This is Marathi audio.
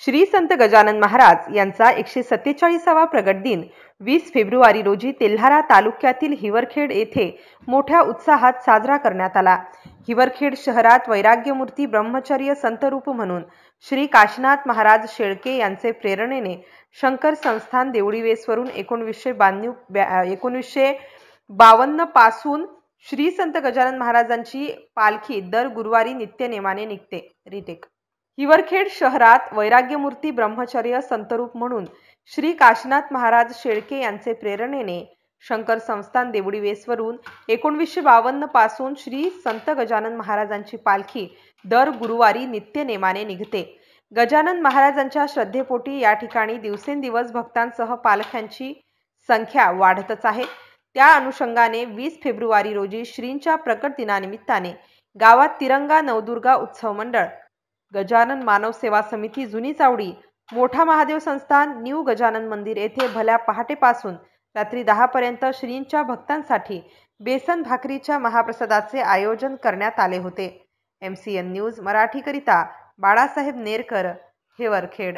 श्री संत गजानन महाराज यांचा 147वा प्रगट दिन 20 फेब्रुवारी रोजी तेल्हारा तालुक्यातील हिवरखेड येथे मोठ्या उत्साहात साजरा करण्यात आला। हिवरखेड शहरात वैराग्यमूर्ती ब्रह्मचर्य संतरूप म्हणून श्री काशीनाथ महाराज शेळके यांचे प्रेरणेने शंकर संस्थान देवळीवेसवरून 1952 पासून श्री संत गजानन महाराजांची पालखी दर गुरुवारी नित्यनेमाने निघते। हिवरखेड शहरात वैराग्यमूर्ती ब्रह्मचर्य संतरूप म्हणून श्री काशीनाथ महाराज शेळके यांचे प्रेरणेने शंकर संस्थान देवळीवेसवरून 1952 पासून श्री संत गजानन महाराजांची पालखी दर गुरुवारी नित्यनेमाने निघते। गजानन महाराजांच्या श्रद्धेपोटी या ठिकाणी दिवसेंदिवस भक्तांसह पालख्यांची संख्या वाढतच आहे। त्या अनुषंगाने 20 फेब्रुवारी रोजी श्रींच्या प्रकट दिनानिमित्ताने गावात तिरंगा नवदुर्गा उत्सव मंडळ, गजानन मानव सेवा समिती जुनी चावडी, मोठा महादेव संस्थान, न्यू गजानन मंदिर येथे भल्या पहाटेपासून रात्री 10 पर्यंत श्रींच्या भक्तांसाठी बेसन भाकरीच्या महाप्रसादाचे आयोजन करण्यात आले होते। MCN न्यूज मराठी करिता बाळासाहेब नेरकर, हिवरखेड।